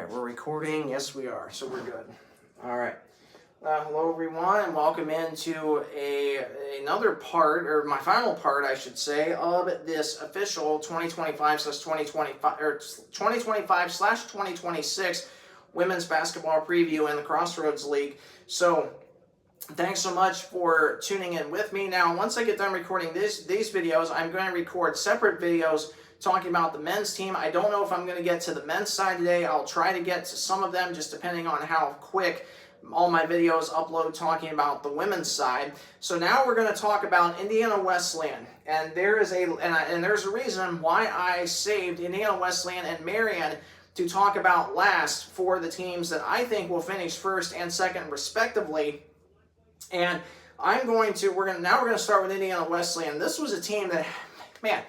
right, we're recording. Yes, we are. So we're good. All right. Hello, everyone, and welcome into another part, or my final part, I should say, of this official 2025/2025 or 2025/2026 women's basketball preview in the Crossroads League. So, thanks so much for tuning in with me. Now, once I get done recording these videos, I'm going to record separate videos talking about the men's team. I don't know if I'm going to get to the men's side today. I'll try to get to some of them, just depending on how quick all my videos upload talking about the women's side. So now we're going to talk about Indiana Wesleyan, and there's a reason why I saved Indiana Wesleyan and Marian to talk about last for the teams that I think will finish first and second respectively. And we're going to start with Indiana Wesleyan. This was a team that, man,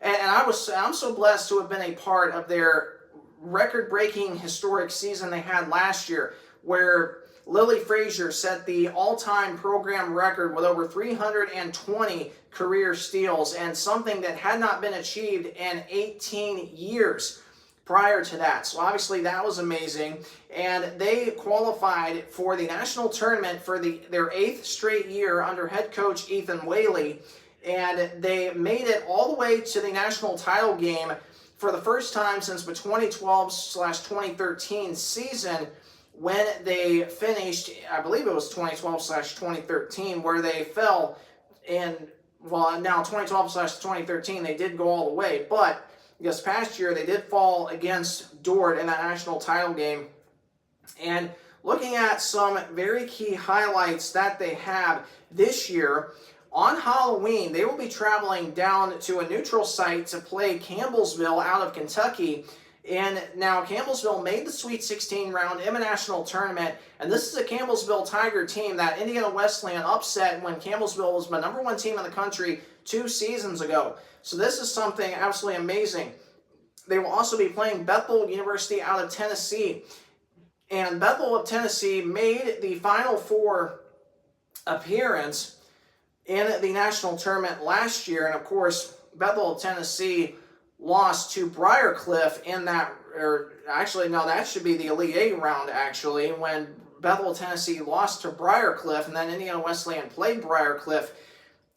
and I'm so blessed to have been a part of their record-breaking historic season they had last year, where Lily Frazier set the all-time program record with over 320 career steals, and something that had not been achieved in 18 years prior to that. So obviously that was amazing, and they qualified for the national tournament for their 8th straight year under head coach Ethan Whaley, and they made it all the way to the national title game for the first time since the 2012/2013 season, when they finished, I believe it was 2012/2013, where they fell in, well, now 2012/2013, they did go all the way, but this past year they did fall against Dort in that national title game. And looking at some very key highlights that they have this year, on Halloween, they will be traveling down to a neutral site to play Campbellsville out of Kentucky. And now Campbellsville made the Sweet 16 round in the national tournament, and this is a Campbellsville Tiger team that Indiana Wesleyan upset when Campbellsville was the #1 team in the country 2 seasons ago. So this is something absolutely amazing. They will also be playing Bethel University out of Tennessee. And Bethel of Tennessee made the Final Four appearance in the national tournament last year. And of course, Bethel of Tennessee lost to Briarcliff in that, or actually, no, that should be the Elite Eight round, actually, when Bethel of Tennessee lost to Briarcliff, and then Indiana Wesleyan played Briarcliff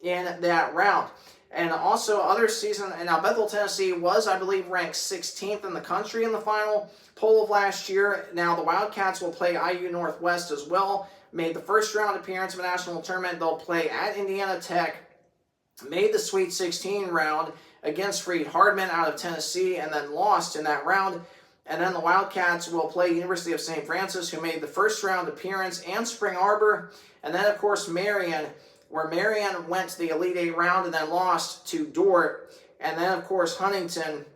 in that round. And also other season, and now Bethel, Tennessee was, I believe, ranked 16th in the country in the final poll of last year. Now the Wildcats will play IU Northwest as well. Made the first round appearance of a national tournament. They'll play at Indiana Tech. Made the Sweet 16 round against Freed Hardman out of Tennessee, and then lost in that round. And then the Wildcats will play University of St. Francis, who made the first round appearance, and Spring Arbor. And then, of course, Marian, where Marian went to the Elite Eight round and then lost to Dort. And then, of course, Huntington,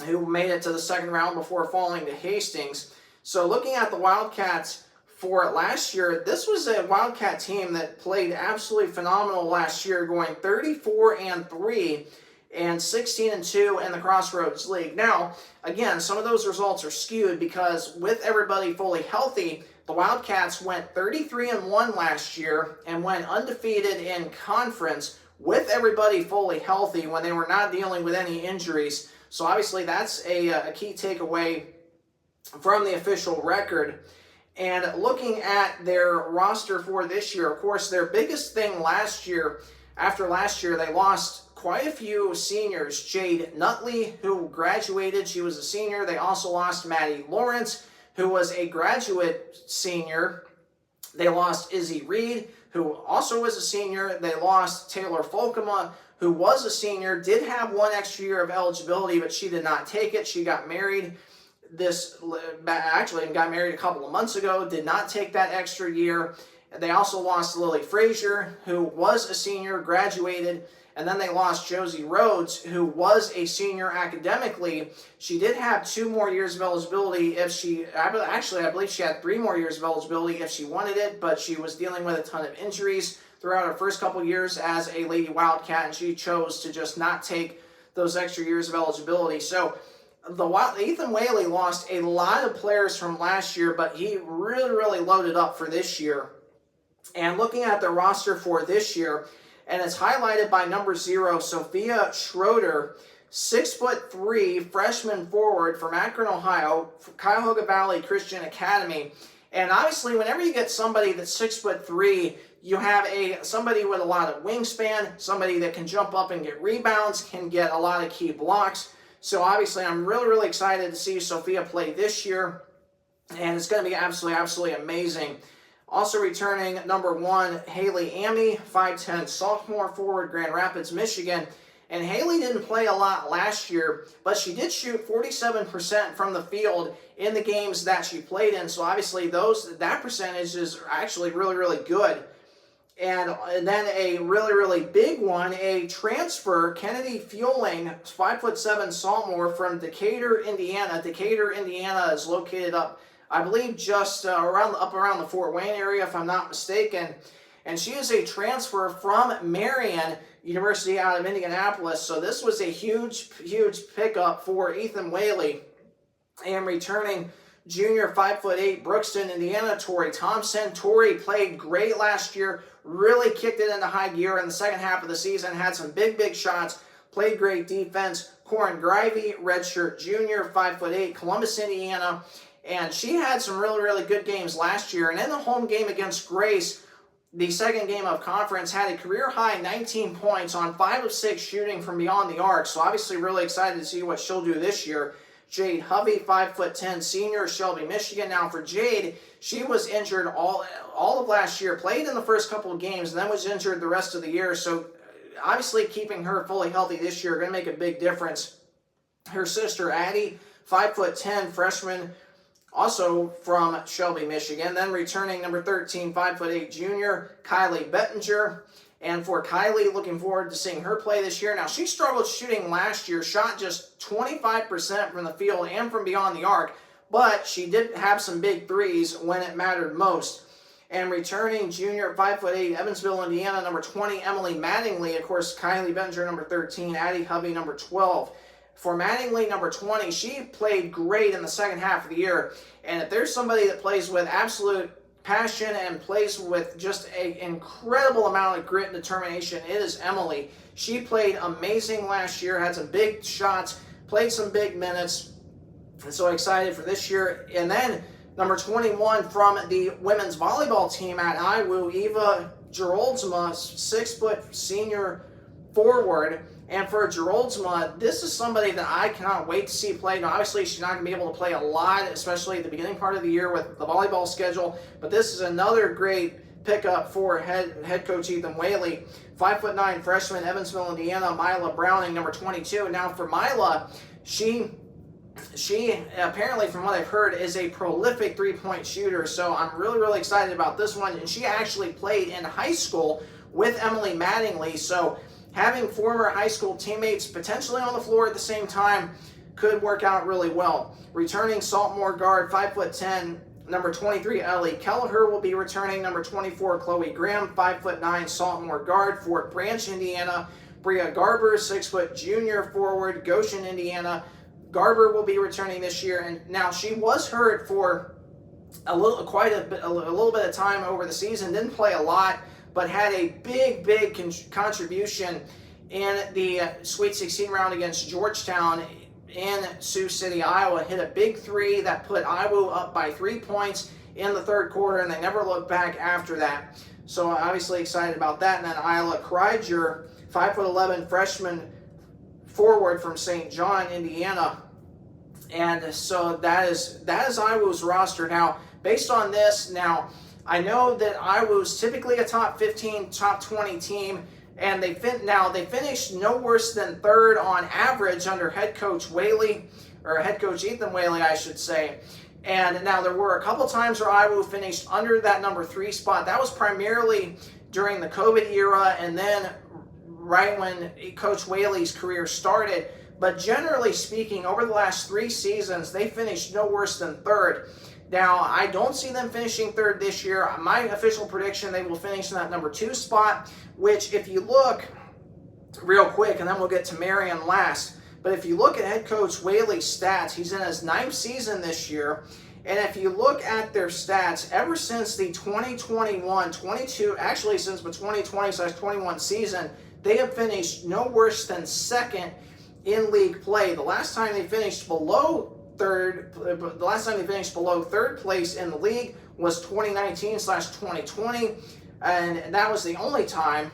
who made it to the second round before falling to Hastings. So looking at the Wildcats for last year, this was a Wildcat team that played absolutely phenomenal last year, going 34-3 and 16-2 in the Crossroads League. Now, again, some of those results are skewed because with everybody fully healthy, the Wildcats went 33-1 last year and went undefeated in conference with everybody fully healthy when they were not dealing with any injuries. So obviously that's a key takeaway from the official record. And looking at their roster for this year, of course, their biggest thing last year, after last year, they lost quite a few seniors. Jade Nutley, who graduated, she was a senior. They also lost Maddie Lawrence, who was a graduate senior. They lost Izzy Reed, who also was a senior. They lost Taylor Folkema, who was a senior, did have 1 extra year of eligibility, but she did not take it. She got married got married a couple of months ago, did not take that extra year. They also lost Lily Frazier, who was a senior, graduated, and then they lost Josie Rhodes, who was a senior academically. She did have 2 more years of eligibility I believe she had 3 more years of eligibility if she wanted it, but she was dealing with a ton of injuries throughout her first couple years as a Lady Wildcat, and she chose to just not take those extra years of eligibility. So Ethan Whaley lost a lot of players from last year, but he really loaded up for this year. And looking at the roster for this year, and it's highlighted by number 0, Sophia Schroeder. 6'3" freshman forward from Akron, Ohio, Cuyahoga Valley Christian Academy. And obviously, whenever you get somebody that's 6'3", you have somebody with a lot of wingspan, somebody that can jump up and get rebounds, can get a lot of key blocks. So obviously, I'm really, really excited to see Sophia play this year, and it's going to be absolutely amazing. Also returning number 1, Haley Amy, 5'10", sophomore forward, Grand Rapids, Michigan. And Haley didn't play a lot last year, but she did shoot 47% from the field in the games that she played in. So obviously that percentage is actually really, really good. And then a really, really big one, a transfer, Kennedy Fueling, 5'7" sophomore from Decatur, Indiana. Decatur, Indiana is located up, I believe, just around the Fort Wayne area, if I'm not mistaken. And she is a transfer from Marian University out of Indianapolis. So this was a huge pickup for Ethan Whaley. And returning junior 5'8", Brookston, Indiana, Tori Thompson. Tori played great last year, really kicked it into high gear in the second half of the season, had some big shots, played great defense. Corin Grivey, redshirt junior, 5'8", Columbus, Indiana. And she had some really good games last year. And in the home game against Grace, the second game of conference, had a career-high 19 points on 5 of 6 shooting from beyond the arc. So obviously really excited to see what she'll do this year. Jade Hovey, 5'10", senior, Shelby, Michigan. Now for Jade, she was injured all of last year, played in the first couple of games, and then was injured the rest of the year. So obviously keeping her fully healthy this year going to make a big difference. Her sister Addie, 5'10", freshman, also from Shelby, Michigan. Then returning number 13, 5'8", junior, Kylie Bettinger. And for Kylie, looking forward to seeing her play this year. Now, she struggled shooting last year, shot just 25% from the field and from beyond the arc, but she did have some big threes when it mattered most. And returning junior, 5'8", Evansville, Indiana, number 20, Emily Mattingly. Of course, Kylie Bettinger, number 13, Addie Hovey, number 12. For Mattingly, number 20, she played great in the second half of the year. And if there's somebody that plays with absolute passion and plays with just an incredible amount of grit and determination, it is Emily. She played amazing last year, had some big shots, played some big minutes. And so excited for this year. And then number 21 from the women's volleyball team at IWU, Eva Geroldsma, 6-foot senior forward. And for Geroldsma, this is somebody that I cannot wait to see play. Now, obviously, she's not going to be able to play a lot, especially at the beginning part of the year with the volleyball schedule. But this is another great pickup for head coach Ethan Whaley. 5'9", freshman, Evansville, Indiana, Mila Browning, number 22. Now, for Mila, she apparently, from what I've heard, is a prolific three-point shooter. So I'm really excited about this one. And she actually played in high school with Emily Mattingly. So having former high school teammates potentially on the floor at the same time could work out really well. Returning sophomore guard, 5'10", number 23, Ellie Kelleher will be returning. Number 24, Chloe Graham, 5'9", sophomore guard, Fort Branch, Indiana. Bria Garber, 6-foot junior forward, Goshen, Indiana. Garber will be returning this year, and now she was hurt for a little bit of time over the season. Didn't play a lot, but had a big contribution in the Sweet 16 round against Georgetown in Sioux City, Iowa. Hit a big three that put IWU up by 3 points in the third quarter, and they never looked back after that. So obviously excited about that. And then Isla Kreiger, 5'11", freshman forward from St. John, Indiana. And so that is IWU's roster. Now, based on this, now I know that IWU's typically a top 15, top 20 team, and they finished no worse than third on average under head coach Whaley, or head coach Ethan Whaley, I should say. And now there were a couple times where IWU finished under that number 3 spot. That was primarily during the COVID era, and then right when Coach Whaley's career started. But generally speaking, over the last 3 seasons, they finished no worse than third. Now, I don't see them finishing third this year. My official prediction, they will finish in that number 2 spot, which if you look real quick, and then we'll get to Marion last, but if you look at head coach Whaley's stats, he's in his 9th season this year, and if you look at their stats, ever since the 2021-22, actually since the 2020/21 season, they have finished no worse than second in league play. The last time they finished below third place in the league was 2019/2020, and that was the only time.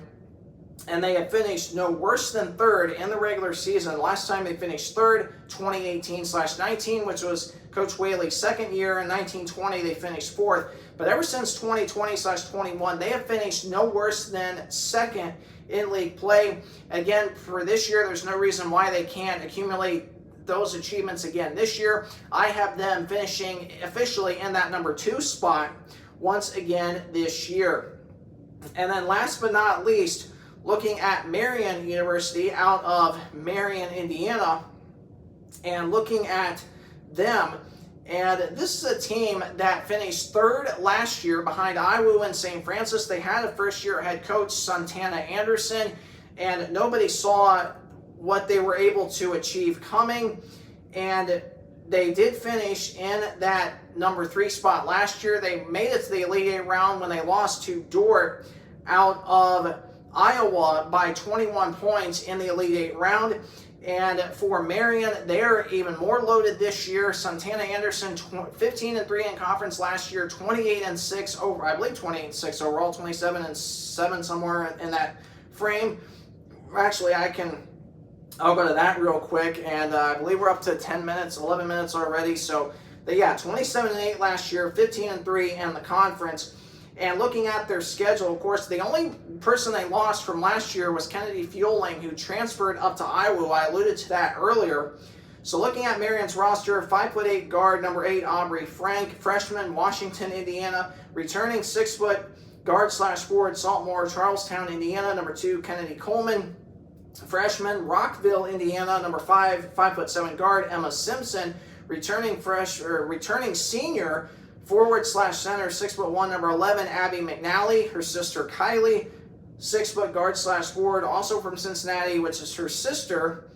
And they had finished no worse than third in the regular season. Last time they finished third, 2018/19, which was Coach Whaley's second year. In 1920, they finished fourth. But ever since 2020/21, they have finished no worse than second in league play. Again, for this year, there's no reason why they can't accumulate those achievements again this year. I have them finishing officially in that number 2 spot once again this year. And then last but not least, looking at Marian University out of Marion, Indiana, and looking at them. And this is a team that finished third last year behind IWU and St. Francis. They had a first-year head coach, Santana Anderson, and nobody saw what they were able to achieve coming. And they did finish in that number 3 spot last year. They made it to the Elite Eight round when they lost to Dordt out of Iowa by 21 points in the Elite Eight round. And for Marion, they're even more loaded this year. Santana Anderson, 15-3 in conference last year, 28-6 over, I believe 28-6 overall, 27-7 somewhere in that frame. Actually, I'll go to that real quick, and I believe we're up to 10 minutes, 11 minutes already. So, 27-8 last year, 15-3 in the conference. And looking at their schedule, of course, the only person they lost from last year was Kennedy Fueling, who transferred up to IWU. I alluded to that earlier. So looking at Marion's roster, 5'8" guard, number 8, Aubrey Frank, freshman, Washington, Indiana, returning 6' guard/forward, Saltmore, Charlestown, Indiana, number 2, Kennedy Coleman, freshman, Rockville, Indiana, number 5, 5'7" guard, Emma Simpson, returning senior, forward/center, 6'1", number 11, Abby McNally, her sister Kylie, 6' guard/forward, also from Cincinnati, which is her sister,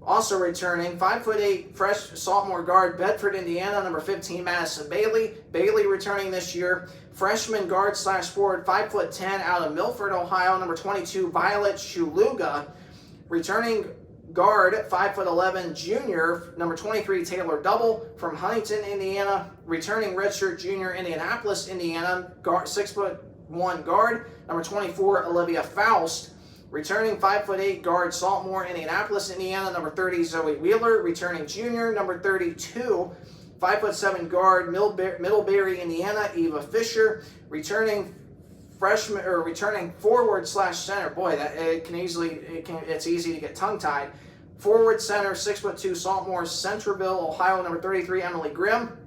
also returning, 5'8", fresh sophomore guard, Bedford, Indiana, number 15, Madison Bailey, returning this year, freshman guard/forward, 5'10", out of Milford, Ohio, number 22, Violet Shuluga, returning guard, 5'11", junior, number 23, Taylor Double, from Huntington, Indiana, returning redshirt junior, Indianapolis, Indiana, guard, 6'1" guard, number 24, Olivia Faust, returning 5'8" guard, Saltmore, Indianapolis, Indiana, number 30, Zoe Wheeler, returning junior, number 32, 5'7" guard, Middlebury, Indiana, Eva Fisher, returning freshman or returning forward/center. Boy, it's easy to get tongue-tied. Forward center, 6'2", Saltmore, Centreville, Ohio, number 33, Emily Grimm.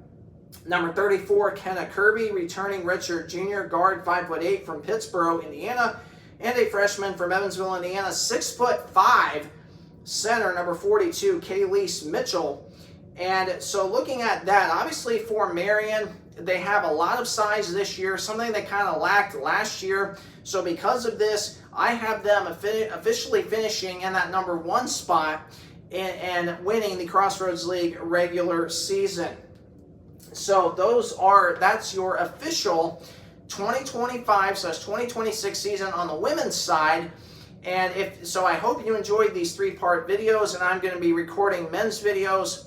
Number 34, Kenna Kirby, returning redshirt junior, guard, 5'8", from Pittsboro, Indiana. And a freshman from Evansville, Indiana, 6'5", center, number 42, Kayleese Mitchell. And so looking at that, obviously for Marion, they have a lot of size this year, something they kind of lacked last year. So because of this, I have them officially finishing in that number 1 spot and winning the Crossroads League regular season. So that's your official 2025/2026 season on the women's side. And I hope you enjoyed these 3-part videos, and I'm going to be recording men's videos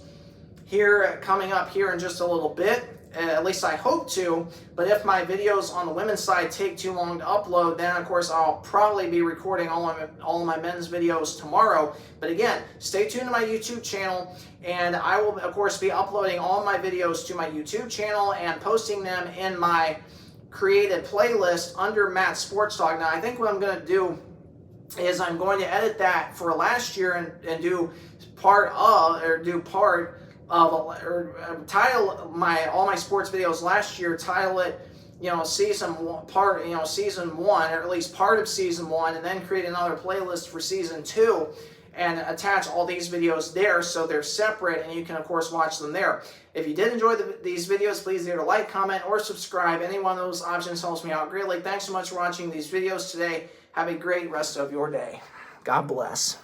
here coming up here in just a little bit. At least I hope to, but if my videos on the women's side take too long to upload, then of course I'll probably be recording all of my men's videos tomorrow. But again, stay tuned to my YouTube channel, and I will of course be uploading all my videos to my YouTube channel and posting them in my created playlist under Matt Sports Talk. Now I think what I'm going to do is I'm going to edit that for last year and title all my sports videos last year, title it, season 1, or at least part of season 1, and then create another playlist for season 2 and attach all these videos there so they're separate, and you can of course watch them there. If you did enjoy these videos, please either like, comment, or subscribe. Any one of those options helps me out greatly. Thanks so much for watching these videos today. Have a great rest of your day. God bless.